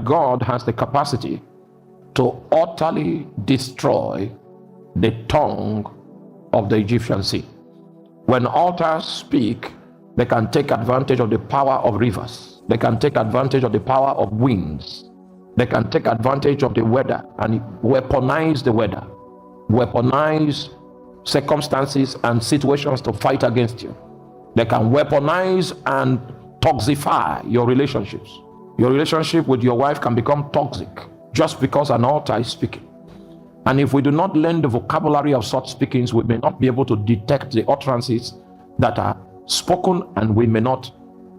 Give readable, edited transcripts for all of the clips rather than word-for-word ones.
God has the capacity to utterly destroy the tongue of the Egyptian sea. When altars speak, they can take advantage of the power of rivers. They can take advantage of the power of winds. They can take advantage of the weather and weaponize the weather, weaponize circumstances and situations to fight against you. They can weaponize and toxify your relationships. Your relationship with your wife can become toxic just because an altar is speaking. And if we do not learn the vocabulary of such speakings, we may not be able to detect the utterances that are spoken, and we may not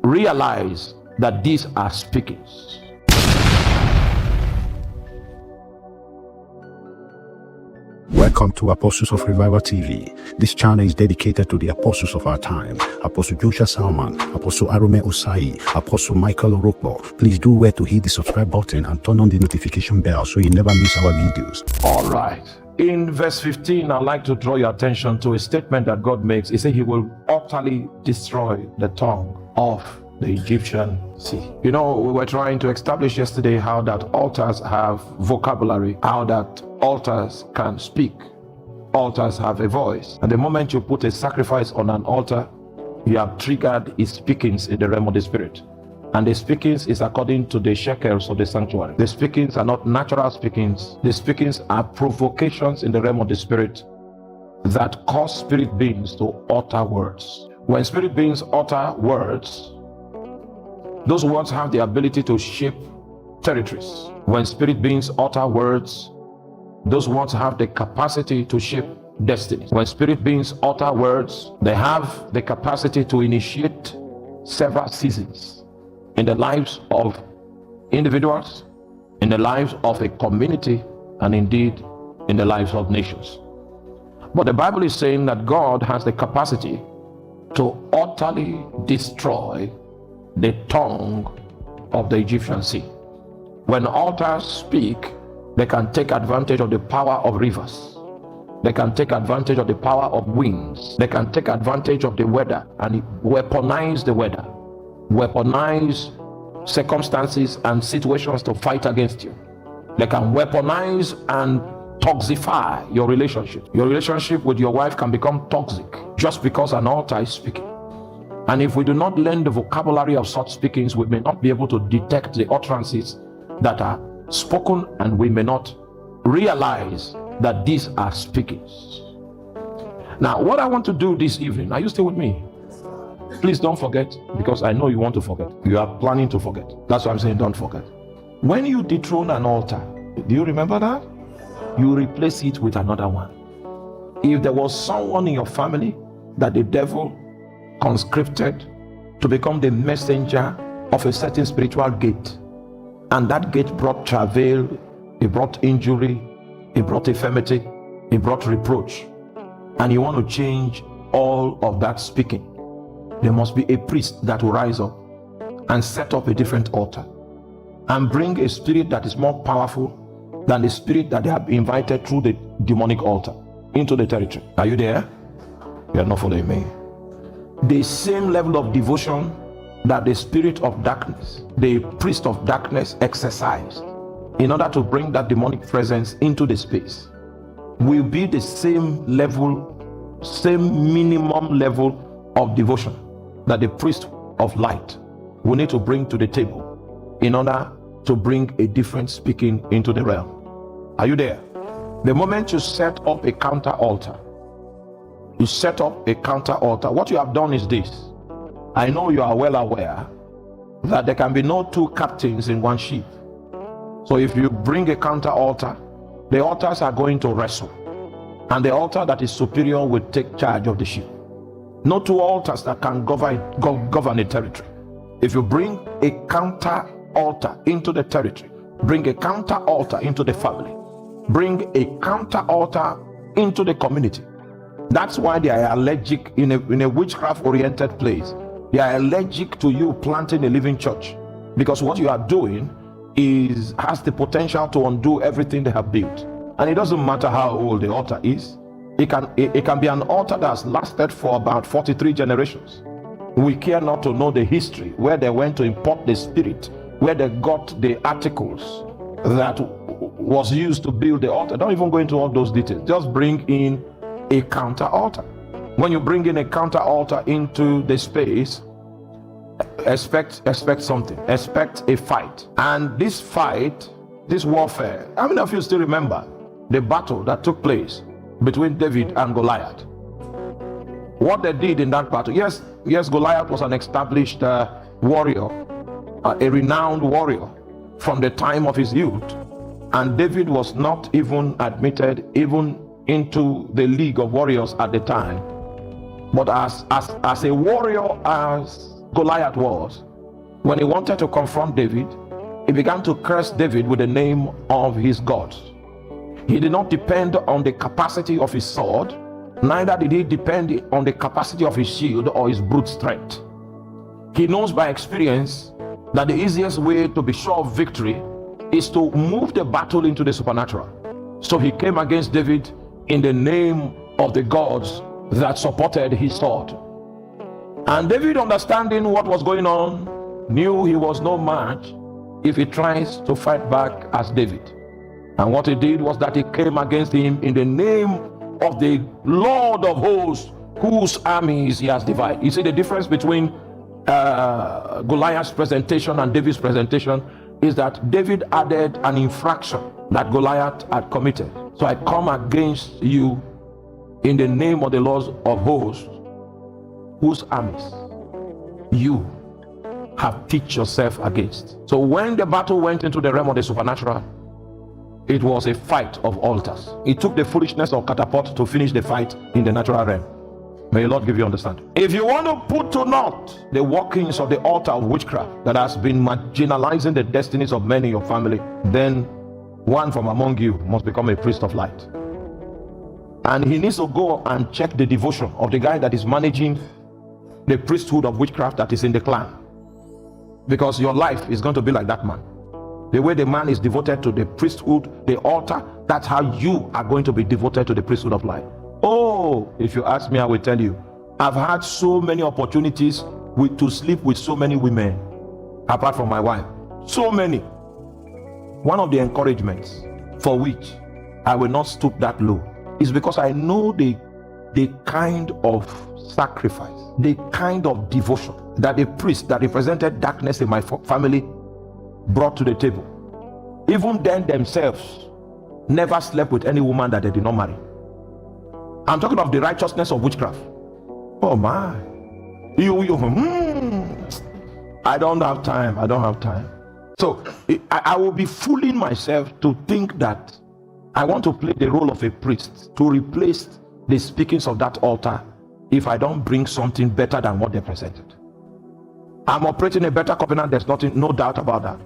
realize that these are speakings. Welcome to Apostles of Revival TV. This channel is dedicated to the apostles of our time. Apostle Joshua Selman, Apostle Arome Osayi, Apostle Michael Orokpo. Please do well to hit the subscribe button and turn on the notification bell so you never miss our videos. All right. In verse 15, I'd like to draw your attention to a statement that God makes. He said he will utterly destroy the tongue of the Egyptian sea. You know, we were trying to establish yesterday how that altars have vocabulary, how that altars can speak. Altars have a voice. And the moment you put a sacrifice on an altar, you have triggered its speakings in the realm of the spirit. And the speakings is according to the shekels of the sanctuary. The speakings are not natural speakings. The speakings are provocations in the realm of the spirit that cause spirit beings to utter words. When spirit beings utter words, those words have the ability to shape territories. When spirit beings utter words, those words have the capacity to shape destinies. When spirit beings utter words, they have the capacity to initiate several seasons in the lives of individuals, in the lives of a community, and indeed in the lives of nations. But the Bible is saying that God has the capacity to utterly destroy the tongue of the Egyptian sea. When altars speak, they can take advantage of the power of rivers. They can take advantage of the power of winds. They can take advantage of the weather and weaponize the weather, weaponize circumstances and situations to fight against you. They can weaponize and toxify your relationship. Your relationship with your wife can become toxic just because an altar is speaking. And if we do not learn the vocabulary of such speakings, we may not be able to detect the utterances that are spoken, and we may not realize that these are speakings. Now, what I want to do this evening, are you still with me? Please don't forget, because I know you want to forget. You are planning to forget. That's why I'm saying don't forget. When you dethrone an altar, do you remember that? You replace it with another one. If there was someone in your family that the devil conscripted to become the messenger of a certain spiritual gate, and that gate brought travail, it brought injury, it brought infirmity, it brought reproach, and you want to change all of that speaking, there must be a priest that will rise up and set up a different altar and bring a spirit that is more powerful than the spirit that they have invited through the demonic altar into the territory. Are you there? You are not following me. The same level of devotion that the spirit of darkness, the priest of darkness, exercised in order to bring that demonic presence into the space will be the same level, same minimum level of devotion that the priest of light will need to bring to the table in order to bring a different speaking into the realm. Are you there? The moment you set up a counter altar, you set up a counter altar, what you have done is this. I know you are well aware that there can be no two captains in one ship. So if you bring a counter altar, the altars are going to wrestle, and the altar that is superior will take charge of the ship. No two altars that can govern a territory. If you bring a counter altar into the territory, bring a counter altar into the family, bring a counter altar into the community. That's why they are allergic in a witchcraft oriented place. They are allergic to you planting a living church, because what you are doing has the potential to undo everything they have built. And it doesn't matter how old the altar is. It can be an altar that's lasted for about 43 generations. We care not to know the history where they went to import the spirit where they got the articles that was used to build the altar. Don't even go into all those details. Just bring in a counter altar. When you bring in a counter altar into the space, expect something. Expect a fight. And this fight, this warfare, how many of you still remember the battle that took place between David and Goliath? What they did in that battle. Yes, Goliath was an established warrior, a renowned warrior from the time of his youth, and David was not even admitted even into the league of warriors at the time. But as a warrior as Goliath was, when he wanted to confront David, he began to curse David with the name of his gods. He did not depend on the capacity of his sword, neither did he depend on the capacity of his shield or his brute strength. He knows by experience that the easiest way to be sure of victory is to move the battle into the supernatural. So he came against David in the name of the gods that supported his sword. And David, understanding what was going on, knew he was no match if he tries to fight back as David. And what he did was that he came against him in the name of the Lord of hosts, whose armies he has divided. You see the difference between Goliath's presentation and David's presentation is that David added an infraction that Goliath had committed. So I come against you in the name of the Lord of hosts, whose armies you have pitched yourself against. So when the battle went into the realm of the supernatural, it was a fight of altars. It took the foolishness of catapult to finish the fight in the natural realm. May the Lord give you understanding. If you want to put to naught the workings of the altar of witchcraft that has been marginalizing the destinies of many in your family, then one from among you must become a priest of light. And he needs to go and check the devotion of the guy that is managing the priesthood of witchcraft that is in the clan. Because your life is going to be like that man. The way the man is devoted to the priesthood, the altar, that's how you are going to be devoted to the priesthood of light. Oh, if you ask me, I will tell you, I've had so many opportunities to sleep with so many women, apart from my wife. So many. One of the encouragements for which I will not stoop that low is because I know the kind of sacrifice, the kind of devotion that the priest that represented darkness in my family brought to the table. Even then themselves never slept with any woman that they did not marry. I'm talking of the righteousness of witchcraft. Oh my. I don't have time. So I will be fooling myself to think that I want to play the role of a priest to replace the speakings of that altar if I don't bring something better than what they presented. I'm operating a better covenant, there's no doubt about that.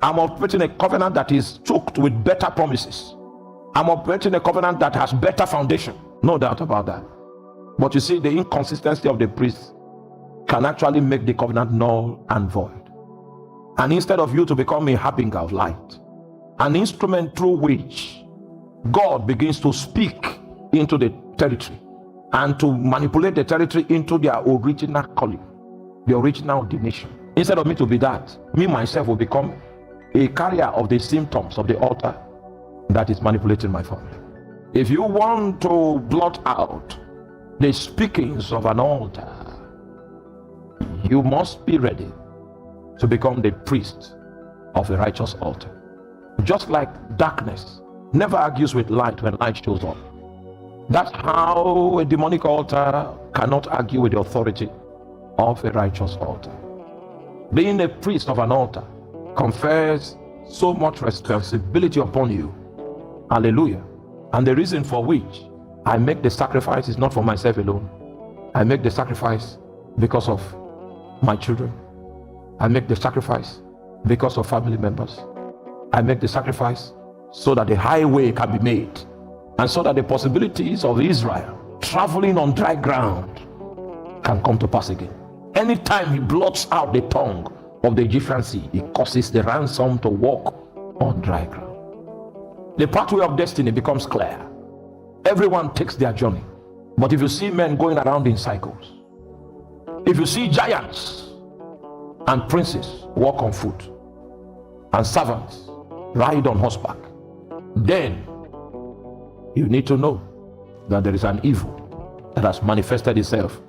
I'm operating a covenant that is choked with better promises. I'm operating a covenant that has better foundation, no doubt about that. But you see, the inconsistency of the priest can actually make the covenant null and void. And instead of you to become a harbinger of light, an instrument through which God begins to speak into the territory and to manipulate the territory into their original calling, the original ordination. Instead of me to be that, me myself will become a carrier of the symptoms of the altar that is manipulating my family. If you want to blot out the speakings of an altar, you must be ready to become the priest of a righteous altar. Just like darkness never argues with light when light shows up, that's how a demonic altar cannot argue with the authority of a righteous altar. Being a priest of an altar confers so much responsibility upon you. Hallelujah. And the reason for which I make the sacrifice is not for myself alone. I make the sacrifice because of my children. I make the sacrifice because of family members. I make the sacrifice so that the highway can be made, and so that the possibilities of Israel traveling on dry ground can come to pass again. Anytime he blots out the tongue of the Egyptian sea, he causes the ransom to walk on dry ground. The pathway of destiny becomes clear. Everyone takes their journey. But if you see men going around in cycles, if you see giants and princes walk on foot, and servants ride on horseback, then you need to know that there is an evil that has manifested itself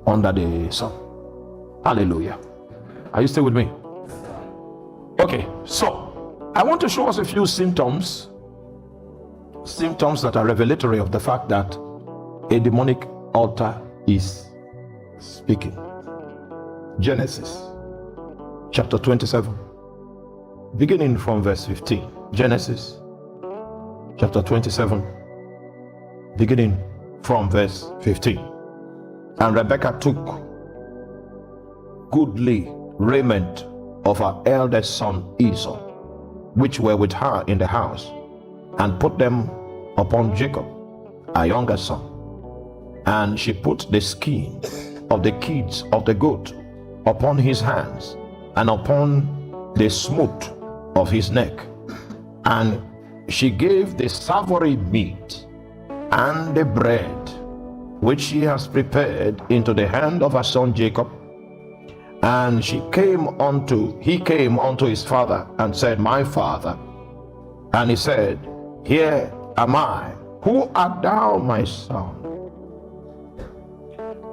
under the sun. Hallelujah. Are you still with me? Okay, so I want to show us a few symptoms that are revelatory of the fact that a demonic altar is speaking. Genesis chapter 27, beginning from verse 15. Genesis chapter 27, beginning from verse 15. And Rebekah took goodly raiment of her eldest son Esau, which were with her in the house, and put them upon Jacob, her younger son. And she put the skin of the kids of the goat upon his hands, and upon the smooth of his neck. And she gave the savory meat and the bread which she has prepared into the hand of her son Jacob. And he came unto his father and said, My father. And he said, Here am I. Who art thou, my son?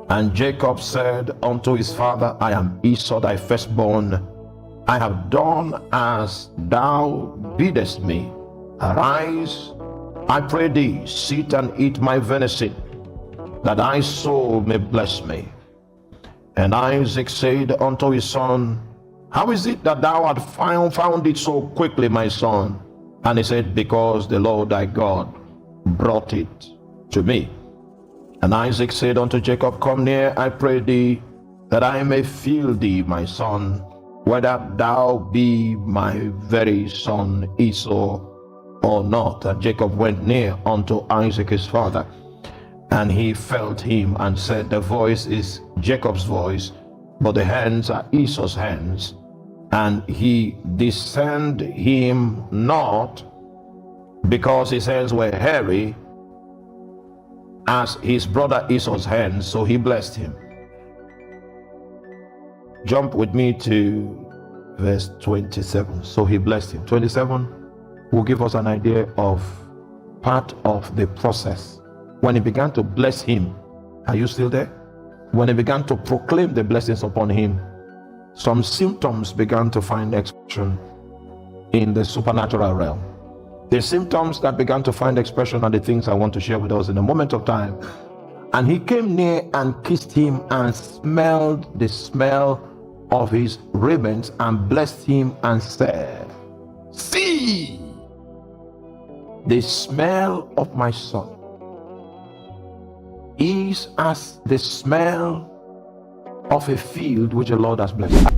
And Jacob said unto his father, I am Esau thy firstborn. I have done as thou biddest me. Arise, I pray thee, sit and eat my venison, that thy soul may bless me. And Isaac said unto his son, How is it that thou art found it so quickly, my son? And he said, Because the Lord thy God brought it to me. And Isaac said unto Jacob, Come near, I pray thee, that I may feel thee, my son, whether thou be my very son Esau or not. And Jacob went near unto Isaac his father, and he felt him, and said, The voice is Jacob's voice, but the hands are Esau's hands. And he discerned him not, because his hands were hairy as his brother Esau's hands, so he blessed him. Jump with me to verse 27. So he blessed him. 27 will give us an idea of part of the process. When he began to bless him, are you still there? When he began to proclaim the blessings upon him, some symptoms began to find expression in the supernatural realm. The symptoms that began to find expression are the things I want to share with us in a moment of time. And he came near and kissed him and smelled the smell of his raiment and blessed him and said, See, the smell of my son is as the smell of a field which the Lord has blessed.